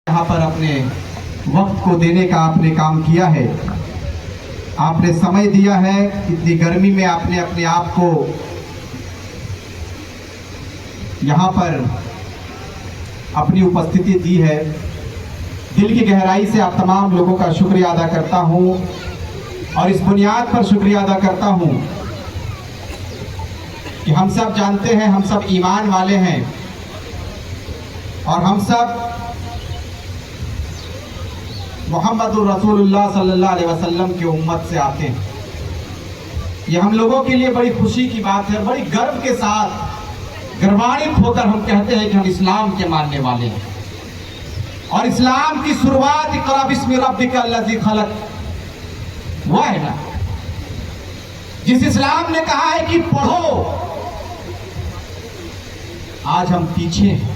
यहाँ पर अपने वक्त को देने का आपने काम किया है, आपने समय दिया है। इतनी गर्मी में आपने अपने आप को यहाँ पर अपनी उपस्थिति दी है। दिल की गहराई से आप तमाम लोगों का शुक्रिया अदा करता हूँ और इस बुनियाद पर शुक्रिया अदा करता हूँ कि हम सब जानते हैं, हम सब ईमान वाले हैं और हम सब मोहम्मदुर रसूलुल्लाह सल्लल्लाहु अलैहि वसल्लम की उम्मत से आते हैं। ये हम लोगों के लिए बड़ी खुशी की बात है। बड़ी गर्व के साथ गर्वान्वित होकर हम कहते हैं कि हम इस्लाम के मानने वाले हैं और इस्लाम की शुरुआत इक़रा बिस्मि रब्बिकल्लज़ी खलक़, वो है ना जिस इस्लाम ने कहा है कि पढ़ो। आज हम पीछे हैं,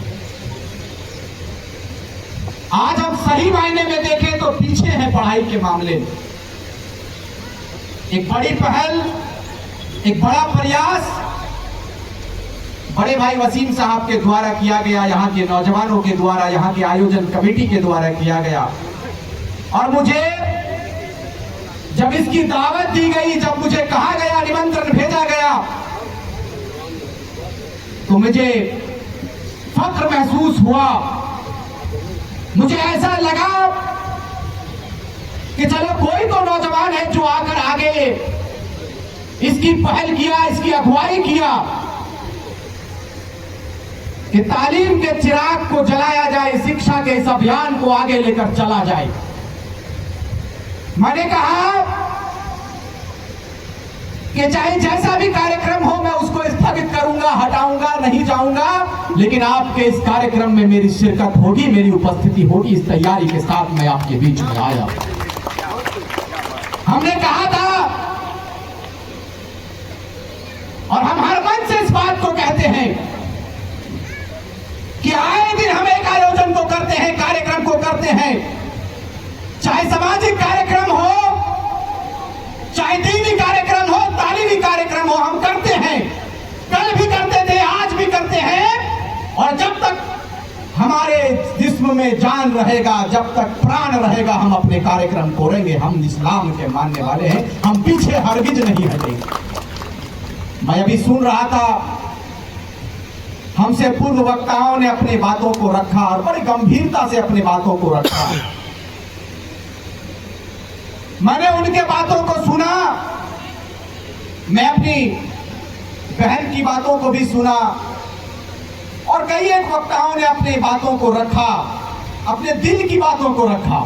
आज हम सही मायने में देखें तो पीछे हैं पढ़ाई के मामले में। एक बड़ी पहल, एक बड़ा प्रयास बड़े भाई वसीम साहब के द्वारा किया गया, यहाँ के नौजवानों के द्वारा, यहाँ के आयोजन कमेटी के द्वारा किया गया। और मुझे जब इसकी दावत दी गई, जब मुझे कहा गया, निमंत्रण भेजा गया, तो मुझे फख्र महसूस हुआ। मुझे ऐसा लगा कि चलो कोई तो नौजवान है जो आकर आगे इसकी पहल किया, इसकी अगुवाई किया कि तालीम के चिराग को जलाया जाए, शिक्षा के इस अभियान को आगे लेकर चला जाए। मैंने कहा कि चाहे जैसा भी कार्यक्रम हो मैं उसको स्थगित करूंगा, हटाऊंगा, नहीं जाऊंगा, लेकिन आपके इस कार्यक्रम में मेरी शिरकत होगी, मेरी उपस्थिति होगी। इस तैयारी के साथ मैं आपके बीच में आया। हमने कहा था और हम हर मन से इस बात को कहते हैं कि आए दिन हम एक आयोजन को करते हैं, कार्यक्रम को करते हैं, चाहे सामाजिक कार्यक्रम हो, चाहे दीनी कार्यक्रम हो, तालीमी कार्यक्रम हो, हम करते हैं। कल भी करते थे, आज भी करते हैं और जब तक हमारे जिस्म में जान रहेगा, जब तक प्राण रहेगा, हम अपने कार्यक्रम करेंगे। हम इस्लाम के मानने वाले हैं, हम पीछे हरगिज नहीं हटेंगे। मैं अभी सुन रहा था, हमसे पूर्व वक्ताओं ने अपनी बातों को रखा और बड़ी गंभीरता से अपनी बातों को रखा। मैंने उनके बातों को सुना, मैं अपनी बहन की बातों को भी सुना और कई एक वक्ताओं ने अपनी बातों को रखा, अपने दिल की बातों को रखा।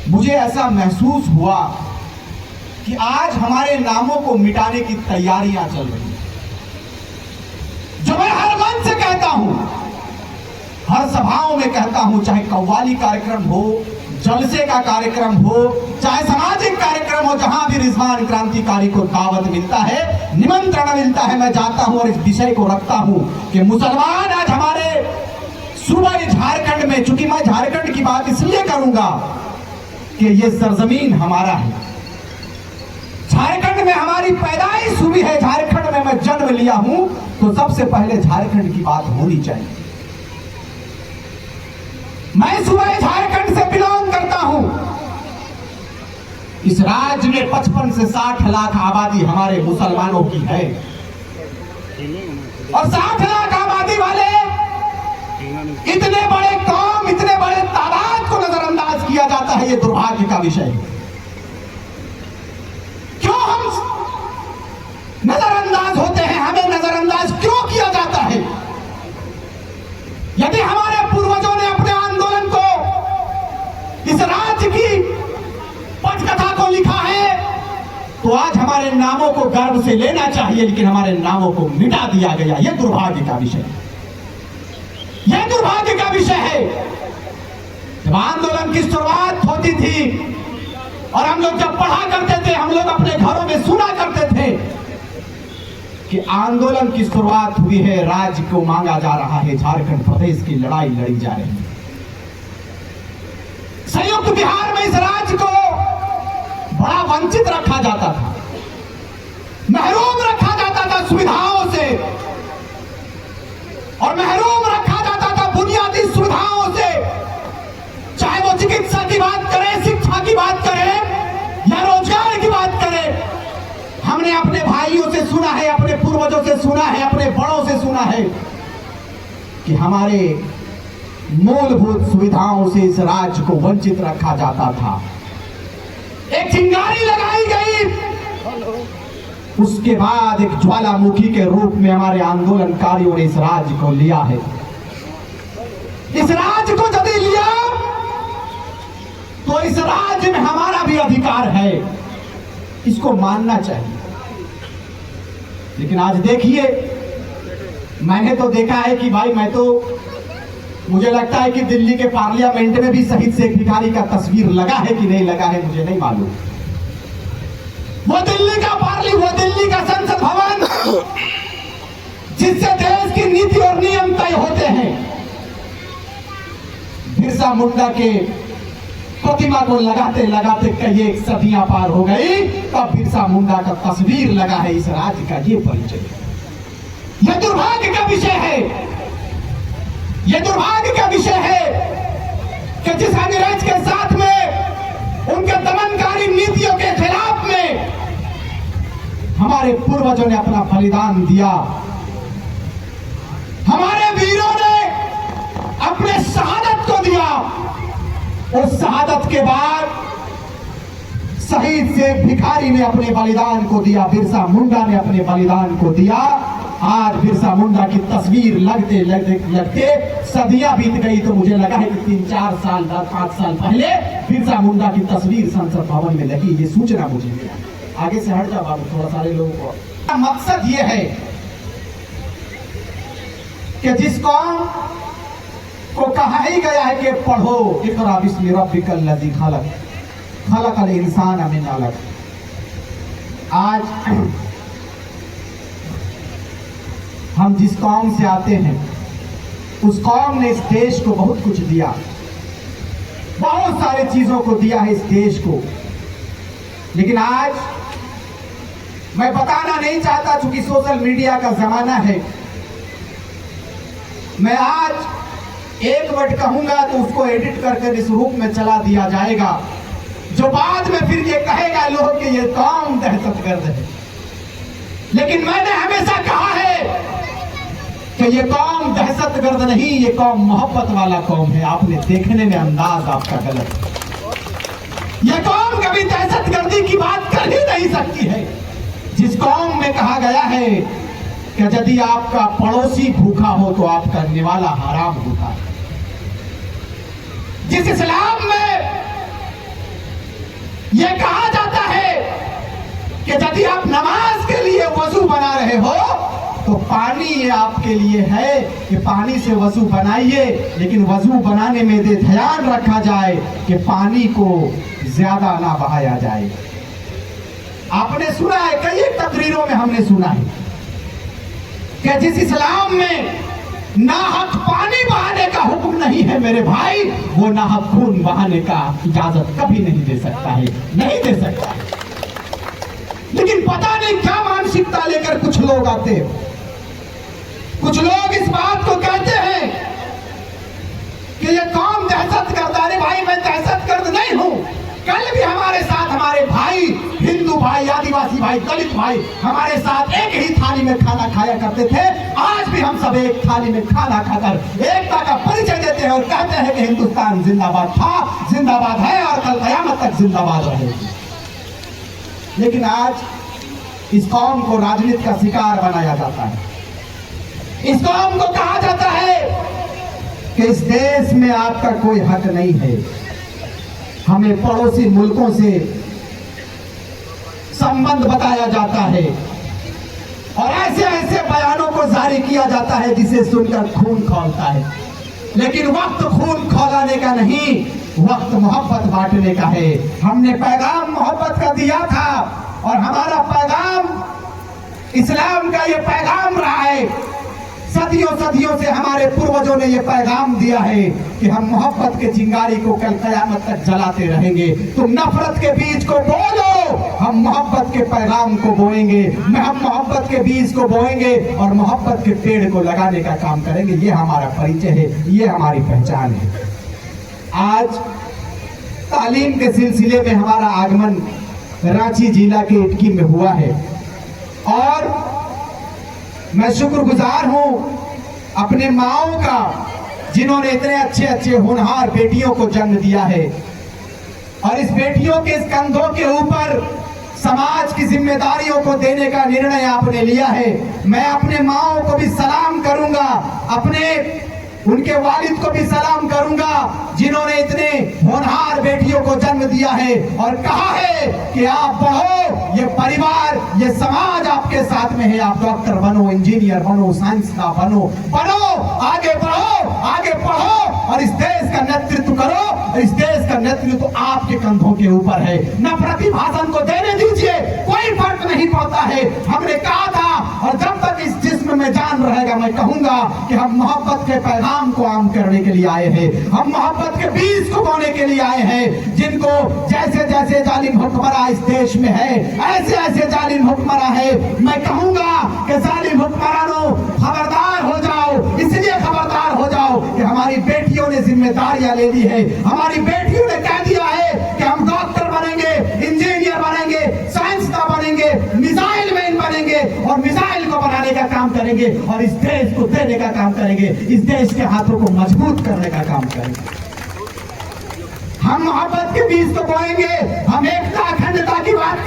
मुझे ऐसा महसूस हुआ कि आज हमारे नामों को मिटाने की तैयारियां चल रही हैं, जो मैं हर मन से कहता हूं, हर सभाओं में कहता हूं, चाहे कव्वाली कार्यक्रम हो, जलसे का कार्यक्रम हो, चाहे सामाजिक कार्यक्रम हो, जहां भी रिजवान क्रांतिकारी को दावत मिलता है, निमंत्रण मिलता है, मैं जाता हूं और इस विषय को रखता हूं कि मुसलमान आज हमारे सूबे झारखंड में, चूंकि मैं झारखंड की बात इसलिए करूंगा कि ये सरजमीन हमारा है, झारखंड में हमारी पैदाइश हुई है, झारखंड में मैं जन्म लिया हूं, तो सबसे पहले झारखंड की बात होनी चाहिए। मैं सूबे झारखंड से बिलोंग करता हूं। इस राज्य में 55 से 60 लाख आबादी हमारे मुसलमानों की है और 60 लाख आबादी वाले इतने बड़े कौम, इतने बड़े तादाद को नजरअंदाज किया जाता है, ये दुर्भाग्य का विषय है। क्यों हम नजरअंदाज होते हैं, हमें नजरअंदाज क्यों किया जाता है? यदि हमारे पूर्वजों ने अपने आंदोलन को, इस राज्य की पटकथा को लिखा है, तो आज हमारे नामों को गर्व से लेना चाहिए, लेकिन हमारे नामों को मिटा दिया गया। यह दुर्भाग्य का विषय है, यह दुर्भाग्य का विषय है। जब आंदोलन की शुरुआत होती थी और हम लोग जब पढ़ा करते थे, हम लोग अपने घरों में सुना करते थे कि आंदोलन की शुरुआत हुई है, राज्य को मांगा जा रहा है, झारखंड प्रदेश की लड़ाई लड़ी जा रही है। संयुक्त बिहार में इस राज्य को बड़ा वंचित रखा जाता था, महरूम रखा जाता था सुविधाओं से और महरूम रखा जाता था बुनियादी सुविधाओं से। पूर्वजों से सुना है, अपने बड़ों से सुना है कि हमारे मूलभूत सुविधाओं से इस राज्य को वंचित रखा जाता था। एक चिंगारी लगाई गई, उसके बाद एक ज्वालामुखी के रूप में हमारे आंदोलनकारियों ने इस राज्य को लिया है। इस राज्य को यदि लिया तो इस राज्य में हमारा भी अधिकार है, इसको मानना चाहिए। लेकिन आज देखिए, मैंने तो देखा है कि भाई मुझे लगता है कि दिल्ली के पार्लियामेंट में भी शहीद शेख भिखारी का तस्वीर लगा है कि नहीं लगा है, मुझे नहीं मालूम। वो दिल्ली का संसद भवन जिससे देश की नीति और नियम तय होते हैं, बिरसा मुंडा के प्रतिमा को लगाते लगाते कई एक सदियां पार हो गई, तब बिरसा मुंडा का तस्वीर लगा है इस राज्य का। ये परिचय है, यह दुर्भाग्य का विषय है, यह दुर्भाग्य का विषय है कि जिस अंग्रेज के साथ में उनके दमनकारी नीतियों के खिलाफ में हमारे पूर्वजों ने अपना बलिदान दिया, हमारे वीरों ने अपने शहादत को दिया। उस शहादत के बाद शहीद शेख भिखारी ने अपने बलिदान को दिया, बिरसा मुंडा ने अपने बलिदान को दिया। आज बिरसा मुंडा की तस्वीर लगते लगते सदियां बीत गई, तो मुझे लगा है कि 3-4 साल 5 साल पहले बिरसा मुंडा की तस्वीर संसद भवन में लगी। ये सूचना मुझे मिला। आगे से हट जाओ बाबू, थोड़ा सारे लोगों को। मकसद ये है कि जिस कौम को कहा ही गया है कि पढ़ो, इक़रा बिस्मि रब्बिकल लज़ी खलक़, खलक़ल इंसान मिन अलक़। आज हम जिस कौम से आते हैं, उस कौम ने इस देश को बहुत कुछ दिया, बहुत सारी चीजों को दिया है इस देश को। लेकिन आज मैं बताना नहीं चाहता, चूंकि सोशल मीडिया का जमाना है। मैं आज एक वर्ड कहूंगा तो उसको एडिट करके इस रूप में चला दिया जाएगा, जो बाद में फिर ये कहेगा लोग कि ये कौम दहशतगर्द है। लेकिन मैंने हमेशा कहा है कि ये कौम दहशतगर्द नहीं, ये कौम मोहब्बत वाला कौम है। आपने देखने में अंदाज आपका गलत है। ये कौम कभी दहशतगर्दी की बात कर ही नहीं सकती है। जिस कौम में कहा गया है कि यदि आपका पड़ोसी भूखा हो तो आपका निवाला हराम होता है। जिस इस्लाम में यह कहा जाता है कि यदि आप नमाज के लिए वजू बना रहे हो तो पानी ये आपके लिए है कि पानी से वजू बनाइए, लेकिन वजू बनाने में ये ध्यान रखा जाए कि पानी को ज्यादा ना बहाया जाए। आपने सुना है, कई तकरीरों में हमने सुना है कि जिस इस्लाम में नाहक पानी बहाने का हुक्म नहीं है मेरे भाई, वो नाहक खून बहाने का इजाजत कभी नहीं दे सकता है, नहीं दे सकता है। लेकिन पता नहीं क्या मानसिकता लेकर कुछ लोग आते हैं। कुछ लोग इस बात को कहते हैं कि ये कौम दहशतगर्द। अरे भाई, मैं दहशतगर्द नहीं हूं। कल भी हमारे साथ हमारे भाई, हिंदू भाई, आदिवासी भाई, दलित भाई हमारे साथ एक ही थाली में खाना खाया करते थे। आज भी हम सब एक थाली में खाना खाकर एकता का परिचय देते हैं और कहते हैं कि हिंदुस्तान जिंदाबाद था, जिंदाबाद है और कल कयामत तक जिंदाबाद रहेगी। लेकिन आज इस कौम को राजनीति का शिकार बनाया जाता है। इस कौम को कहा जाता है कि इस देश में आपका कोई हक नहीं है। हमें पड़ोसी मुल्कों से संबंध बताया जाता है और ऐसे ऐसे बयानों को जारी किया जाता है जिसे सुनकर खून खौलता है। लेकिन वक्त खून खौलाने का नहीं, वक्त मोहब्बत बांटने का है। हमने पैगाम मोहब्बत का दिया था और हमारा पैगाम इस्लाम का ये पैगाम रहा है। सदियों सदियों से हमारे पूर्वजों ने ये पैगाम दिया है कि हम मोहब्बत के चिंगारी को कल कयामत तक जलाते रहेंगे। तुम नफरत के बीज को बो लो, हम मोहब्बत के पैगाम को बोएंगे। हम मोहब्बत के बीज को बोएंगे और मोहब्बत के पेड़ को लगाने का काम करेंगे। ये हमारा परिचय है, ये हमारी पहचान है। आज तालीम के सिलसिले में हमारा आगमन रांची जिला के इटकी में हुआ है और मैं शुक्रगुजार हूं अपने माओं का, जिन्होंने इतने अच्छे अच्छे होनहार बेटियों को जन्म दिया है, और इस बेटियों के इस कंधों के ऊपर समाज की जिम्मेदारियों को देने का निर्णय आपने लिया है। मैं अपने माओं को भी सलाम करूंगा, अपने उनके वालिद को भी सलाम करूंगा, जिन्होंने इतने होनहार बेटियों को जन्म दिया है और कहा है कि आप बढ़ो, ये परिवार, ये समाज आपके साथ में है। आप डॉक्टर बनो, इंजीनियर बनो, साइंसदान बनो, आगे बढ़ो, आगे पढ़ो और इस देश का नेतृत्व करो। इस देश का नेतृत्व आपके कंधों के ऊपर है। नफरती भाषण को देने दीजिए, कोई फर्क नहीं पड़ता है। हमने कहा था, और जब तक इस जिस्म में जान रहेगा मैं कहूंगा कि हम मोहब्बत के पैगाम को आम करने के लिए आए हैं, हम मोहब्बत के बीज को बोने के लिए आए हैं। जिनको जैसे जैसे जालिम हुक्मरान इस देश में है, ऐसे ऐसे जालिम हुक्मरान है, मैं कहूंगा कि जालिम हुक्मरानों खबरदार हो जाओ। इसलिए खबरदार हो जाओ कि हमारी बेटियों ने जिम्मेदारियां ले ली है, हमारी बेटियों ने कह दिया है कि हम डॉक्टर बनेंगे, इंजीनियर बनेंगे, साइंसदान बनेंगे, मिसाइल मैन बनेंगे और मिसाइल को बनाने का काम करेंगे और इस देश को देने का काम करेंगे, इस देश के हाथों को मजबूत करने का काम करेंगे। हम मोहब्बत के बीज को बोएंगे, हम एकता अखंडता की बात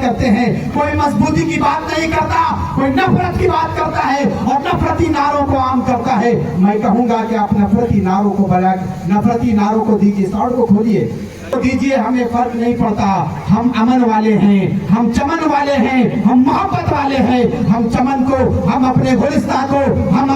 करते हैं, कोई मजबूती की बात नहीं करता, कोई नफरत की बात करता है और नफरती नारों को आम करता है। मैं कहूंगा कि आप नफरती नारों को दीजिए, सौड़ को खोलिए दीजिए, हमें फर्क नहीं पड़ता। हम अमन वाले हैं, हम चमन वाले हैं, हम मोहब्बत वाले हैं। हम चमन को, हम अपने गुलिस्तान को, हम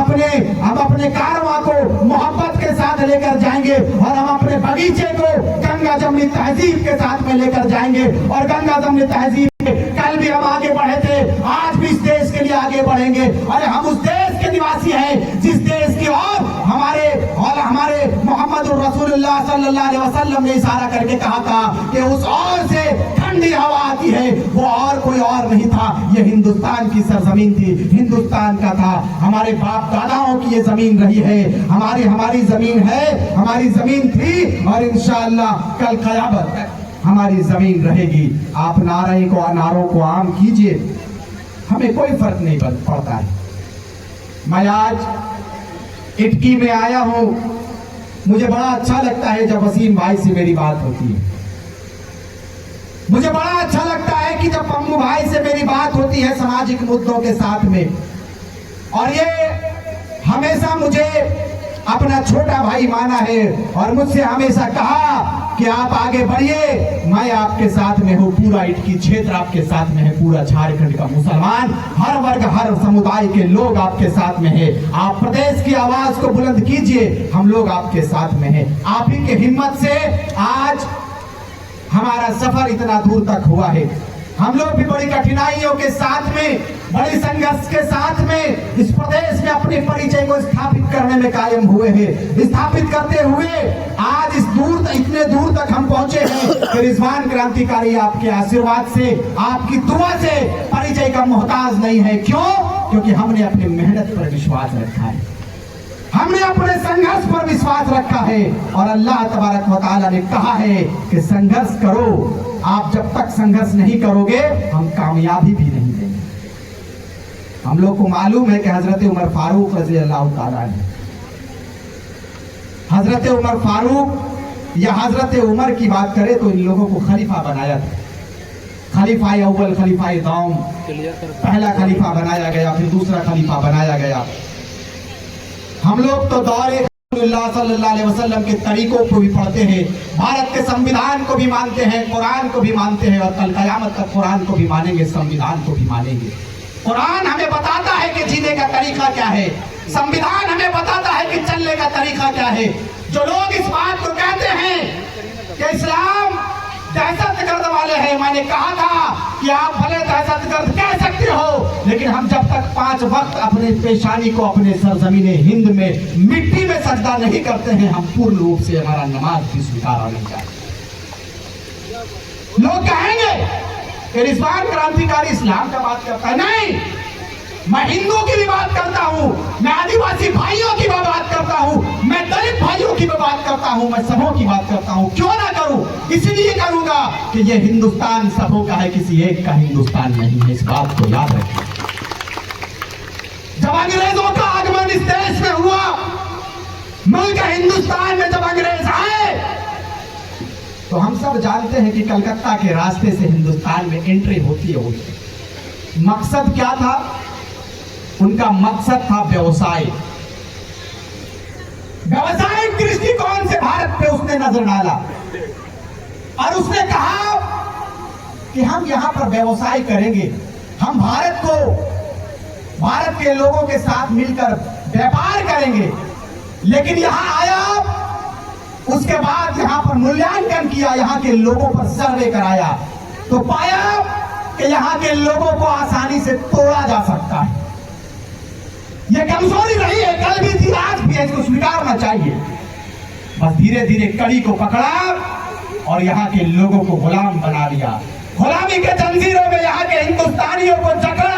अपने कारवां को मोहब्बत के साथ लेकर जाएंगे और हम अपने बगीचे को गंगा जमनी तहजीब के साथ में लेकर जाएंगे। और गंगा जमनी तहजीब कल भी हम आगे बढ़े थे, आज भी इस देश के लिए आगे बढ़ेंगे। अरे हम उस देश के निवासी हैं जिस देश की और हमारे मोहम्मद रसूलुल्लाह सल्लल्लाहु अलैहि वसल्लम ने इशारा करके कहा था कि उस और से ठंडी हवा आती है, वो और कोई और नहीं था, ये हिंदुस्तान की सरजमीन थी, हिंदुस्तान का था। हमारे बाप दादाओं की ये जमीन रही है, हमारी जमीन है, हमारी जमीन थी और इंशाअल्लाह कल क़यामत तक हमारी जमीन रहेगी। आप नारों को आम कीजिए, हमें कोई फर्क नहीं पड़ता है। मैं आज इटकी में आया हूं, मुझे बड़ा अच्छा लगता है जब वसीम भाई से मेरी बात होती है। मुझे बड़ा अच्छा लगता है कि जब पम्मू भाई से मेरी बात होती है सामाजिक मुद्दों के साथ में, और ये हमेशा मुझे अपना छोटा भाई माना है और मुझसे हमेशा कहा कि आप आगे बढ़िए, मैं आपके साथ में हूँ। पूरा इटकी क्षेत्र आपके साथ में है, पूरा झारखंड का मुसलमान, हर वर्ग हर समुदाय के लोग आपके साथ में है। आप प्रदेश की आवाज को बुलंद कीजिए, हम लोग आपके साथ में हैं। आप ही के हिम्मत से आज हमारा सफर इतना दूर तक हुआ है। हम लोग भी बड़ी कठिनाइयों के साथ में, बड़ी संघर्ष के साथ में इस प्रदेश में अपने परिचय को स्थापित करने में कायम हुए हैं। स्थापित करते हुए आज इतने दूर तक हम पहुंचे हैं। रिजवान क्रांतिकारी आपके आशीर्वाद से, आपकी दुआ से परिचय का मोहताज नहीं है। क्यों? क्योंकि हमने अपनी मेहनत पर विश्वास रखा है, हमने अपने संघर्ष पर विश्वास रखा है और अल्लाह तबारक व तआला ने कहा है कि संघर्ष करो। आप जब तक संघर्ष नहीं करोगे हम कामयाबी भी नहीं देंगे। हम लोग को मालूम है कि हजरत उमर फारूक रज़ी अल्लाह तआला ने, हजरत उमर फारूक या हजरत उमर की बात करें तो इन लोगों को खलीफा बनाया था। खलीफा अव्वल, खलीफा दाऊम, पहला खलीफा बनाया गया, फिर दूसरा खलीफा बनाया गया। हम लोग तो दौरे सल्लल्लाहु अलैहि वसल्लम के तरीकों को भी पढ़ते हैं, भारत के संविधान को भी मानते हैं, कुरान को भी मानते हैं और कल क़यामत तक कुरान को भी मानेंगे, संविधान को भी मानेंगे। कुरान हमें बताता है कि जीने का तरीका क्या है, संविधान हमें बताता है कि चलने का तरीका क्या है। जो लोग इस बात को कहते हैं कि इस्लाम दहशतगर्द वाले हैं, मैंने कहा था कि आप भले दहशतगर्द कह सकते हो, लेकिन हम जब तक 5 वक्त अपने पेशानी को अपने सरजमीन हिंद में मिट्टी में सजदा नहीं करते हैं, हम पूर्ण रूप से हमारा नमाज भी स्वीकार नहीं करते। लोग कहेंगे कि रिजवान क्रांतिकारी इस्लाम का बात करता है। नहीं, मैं हिंदू की भी बात करता हूँ, मैं आदिवासी भाइयों की भी बात करता हूँ, मैं दलित भाइयों की भी बात करता हूँ, मैं सबों की बात करता हूँ। क्यों ना करूँ? इसलिए करूंगा कि ये हिंदुस्तान सबों का है, किसी एक का हिंदुस्तान नहीं है। इस बात को याद रखें। जब अंग्रेजों का आगमन इस देश में हुआ, मुल्क हिंदुस्तान में जब अंग्रेज आए, तो हम सब जानते हैं कि कलकत्ता के रास्ते से हिंदुस्तान में एंट्री होती है। मकसद क्या था? उनका मकसद था व्यवसाय। व्यवसायिक दृष्टिकोण से भारत पे उसने नजर डाला और उसने कहा कि हम यहां पर व्यवसाय करेंगे, हम भारत के लोगों के साथ मिलकर व्यापार करेंगे। लेकिन यहां आया, उसके बाद यहां पर मूल्यांकन किया, यहां के लोगों पर सर्वे कराया, तो पाया कि यहां के लोगों को आसानी से तोड़ा जा सकता है। यह कमजोरी रही है, कल भी थी, आज भी है, इसको स्वीकारना चाहिए। बस धीरे धीरे कड़ी को पकड़ा और यहां के लोगों को गुलाम बना लिया। गुलामी के जंजीरों में यहां के हिंदुस्तानियों को जकड़ा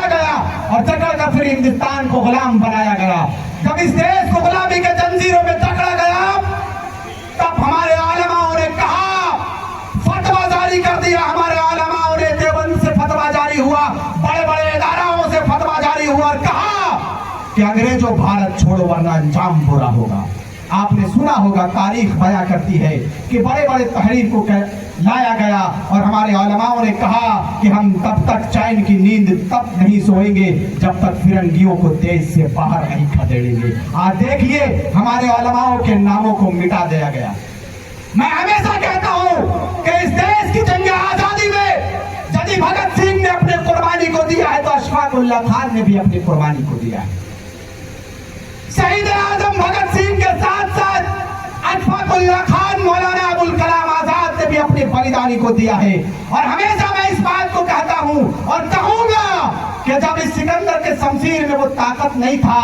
गया और जकड़ कर फिर हिंदुस्तान को गुलाम बनाया गया। जब इस देश को गुलामी के जंजीरों में जकड़ा गया, तब हमारे आलमाओं ने कहा, फतवा जारी कर दिया। हमारे आलमाओं ने देवबंद से फतवा जारी हुआ, बड़े बड़े इदाराओं से फतवा जारी हुआ और कहा कि अंग्रेजों भारत छोड़ो वरना अंजाम बुरा होगा। आपने सुना होगा, तारीख बयां करती है कि बड़े बड़े तहरीर को लाया गया और हमारे उलमाओं ने कहा कि हम तब तक चैन की नींद तब नहीं सोएंगे जब तक फिरंगियों को देश से बाहर नहीं खदेड़ेंगे। आज देखिए, हमारे उलमाओं के नामों को मिटा दिया गया। मैं हमेशा कहता हूं कि इस देश की जंग आजादी में यदि भगत सिंह ने अपने कुर्बानी को दिया है तो अशफाक उल्लाह खान ने भी अपनी कुर्बानी को दिया है। शहीद आजम भगत सिंह के साथ साथ अशफाक उल्लाह खान, मौलाना अबुल कलाम आजाद ने भी अपनी बलिदानी को दिया है। और हमेशा मैं इस बात को कहता हूं और कहूंगा कि जब इस सिकंदर के शमशीर में वो ताकत नहीं था,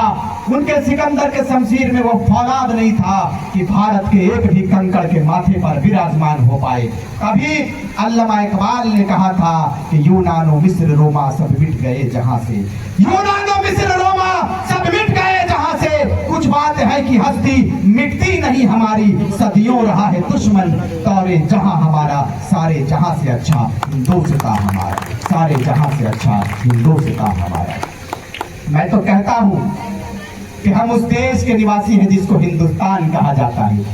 उनके सिकंदर के शमशीर में वो फौलाद नहीं था कि भारत के एक भी कंकड़ के माथे पर विराजमान हो पाए। तभी अल्लामा इकबाल ने कहा था कि यूनानो मिस्र रोमा सब मिट गए जहां से, यूनानो मिस्र रोमा सब मिट गए जहां से। कुछ बात है कि हस्ती मिटती नहीं हमारी, सदियों रहा है दुश्मन तौरे जहां हमारा, सारे जहां से अच्छा हिंदुस्तान हमारा, सारे जहां से अच्छा हिंदुस्तान हमारा। मैं तो कहता हूं कि हम उस देश के निवासी हैं जिसको हिंदुस्तान कहा जाता है,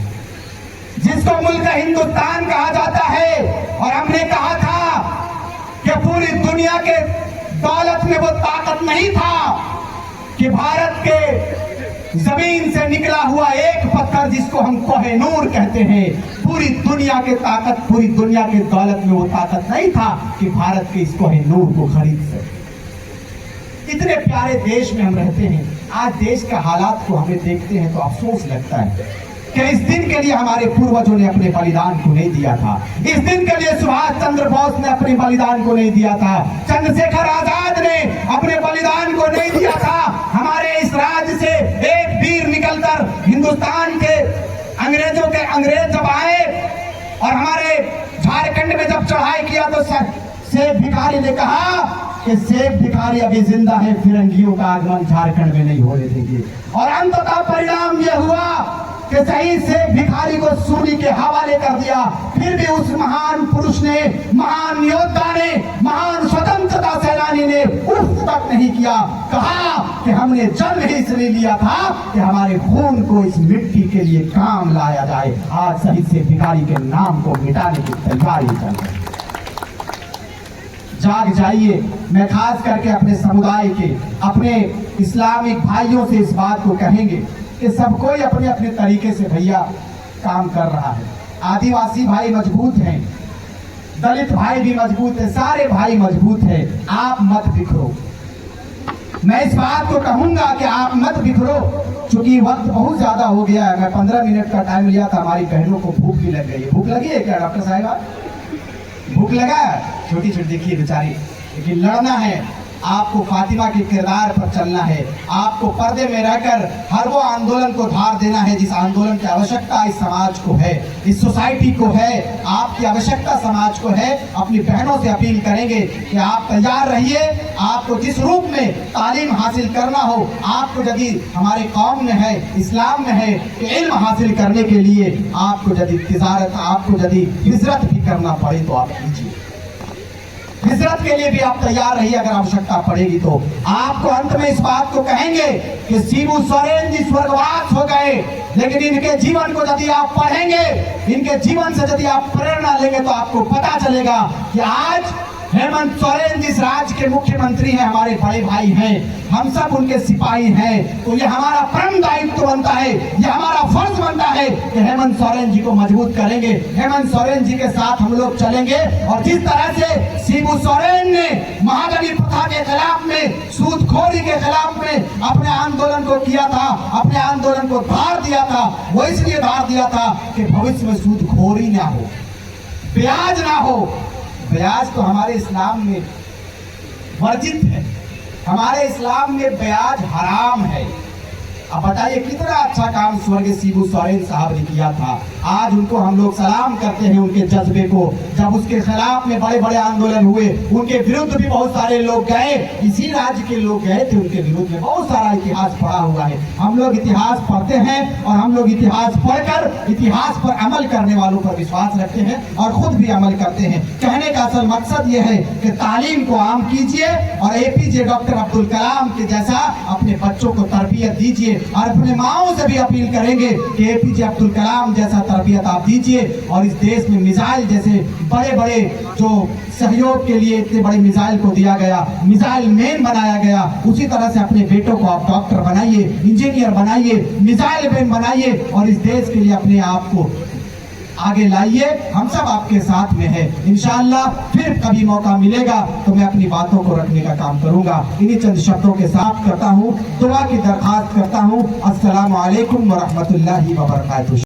जिसको मुल्क हिंदुस्तान कहा जाता है। और हमने कहा था कि पूरी दुनिया के दौलत में वो ताकत नहीं था कि भारत के जमीन से निकला हुआ एक पत्थर जिसको हम कोहिनूर कहते हैं, पूरी दुनिया के ताकत, पूरी दुनिया के दौलत में वो ताकत नहीं था कि भारत के इस कोहिनूर को खरीद सके। इतने प्यारे देश में हम रहते हैं, आज देश के हालात को हमें देखते हैं तो अफसोस लगता है कि इस दिन के लिए हमारे पूर्वजों ने अपने बलिदान को नहीं दिया था। इस दिन के लिए सुभाष चंद्र बोस ने अपने बलिदान को नहीं दिया था, चंद्रशेखर आजाद ने अपने बलिदान को नहीं दिया था। हमारे इस राज्य से एक वीर निकलकर हिंदुस्तान के अंग्रेज जब आए और हमारे झारखंड में जब चढ़ाई किया तो शेख भिखारी ने कहा कि शेख भिखारी अभी जिंदा है, फिरंगियों का आगमन झारखंड में नहीं होने देंगे। और अंततः परिणाम यह हुआ कि शहीद शेख भिखारी को सूली के हवाले कर दिया। फिर भी उस महान पुरुष ने, महान योद्धा ने, महान स्वतंत्रता सेनानी ने उफ तक नहीं किया। कहा कि हमने जन्म ही इसलिए लिया था कि हमारे खून को इस मिट्टी के लिए काम लाया जाए। आज शहीद शेख भिखारी के नाम को मिटाने की तैयारी चल रही है। जाग जाइए। मैं खास करके अपने समुदाय के, अपने इस्लामिक भाइयों से इस बात को कहेंगे कि सब कोई अपने अपने तरीके से भैया काम कर रहा है। आदिवासी भाई मजबूत हैं, दलित भाई भी मजबूत है, सारे भाई मजबूत हैं। आप मत बिखरो। मैं इस बात को कहूंगा कि आप मत बिखरो, क्योंकि वक्त बहुत ज्यादा हो गया है। मैं 15 मिनट का टाइम लिया था, हमारी बहनों को भूख भी लग गई है। भूख लगी है क्या डॉक्टर साहिबा? भूख लगा? छोटी छोटी देखिए बेचारी, लेकिन लड़ना है आपको, फातिमा के किरदार पर चलना है। आपको पर्दे में रहकर हर वो आंदोलन को धार देना है जिस आंदोलन की आवश्यकता इस समाज को है, इस सोसाइटी को है। आपकी आवश्यकता समाज को है। अपनी बहनों से अपील करेंगे कि आप तैयार रहिए। आपको जिस रूप में तालीम हासिल करना हो, आपको यदि हमारे कौम में है, इस्लाम में है कि इल्म हासिल करने के लिए आपको यदि तिजारत, आपको यदि हिजरत भी करना पड़े तो आप कीजिए। हिजरत के लिए भी आप तैयार रहिए अगर आवश्यकता पड़ेगी तो। आपको अंत में इस बात को कहेंगे कि शिबू सोरेन जी स्वर्गवास हो गए, लेकिन इनके जीवन को यदि आप पढ़ेंगे, इनके जीवन से यदि आप प्रेरणा लेंगे तो आपको पता चलेगा कि आज हेमंत सोरेन जिस राज्य के मुख्यमंत्री हैं, हमारे बड़े भाई हैं, हम सब उनके सिपाही हैं। तो ये हमारा परम दायित्व बनता है, ये हमारा फर्ज बनता है कि हेमंत सोरेन जी को मजबूत करेंगे, हेमंत सोरेन जी के साथ हम लोग चलेंगे। और जिस तरह से शिबू सोरेन ने महाजनी प्रथा के खिलाफ में, सूदखोरी के खिलाफ में अपने आंदोलन को किया था, अपने आंदोलन को धार दिया था, वो इसलिए धार दिया था कि भविष्य में सूदखोरी ना हो, ब्याज ना हो। ब्याज तो हमारे इस्लाम में वर्जित है, हमारे इस्लाम में ब्याज हराम है। अब बताइए कितना अच्छा काम स्वर्गीय शिबू सोरेन साहब ने किया था। आज उनको हम लोग सलाम करते हैं, उनके जज्बे को। जब उसके खिलाफ में बड़े बड़े आंदोलन हुए, उनके विरुद्ध भी बहुत सारे लोग गए, इसी राज्य के लोग गए थे उनके विरुद्ध में। बहुत सारा इतिहास पढ़ा हुआ है। हम लोग इतिहास पढ़ते हैं और हम लोग इतिहास पढ़कर इतिहास पर अमल करने वालों पर विश्वास रखते हैं और खुद भी अमल करते हैं। कहने का असल मकसद ये है कि तालीम को आम कीजिए और APJ डॉक्टर अब्दुल कलाम के जैसा अपने बच्चों को तरबियत दीजिए। और अपने माओ से भी अपील करेंगे कि APJ अब्दुल कलाम जैसा तरबियत आप दीजिए। और इस देश में मिसाइल जैसे बड़े बड़े जो सहयोग के लिए इतने बड़े मिसाइल को दिया गया, मिसाइल मैन बनाया गया, उसी तरह से अपने बेटों को आप डॉक्टर बनाइए, इंजीनियर बनाइए, मिसाइल मैन बनाइए और इस देश के लिए अपने आप को आगे लाइए। हम सब आपके साथ में है। इंशाअल्लाह फिर कभी मौका मिलेगा तो मैं अपनी बातों को रखने का काम करूंगा। इन्हीं चंद शब्दों के साथ करता हूं, दुआ की दरखास्त करता हूं। अस्सलामु अलैकुम व रहमतुल्लाहि व बरकातुहू।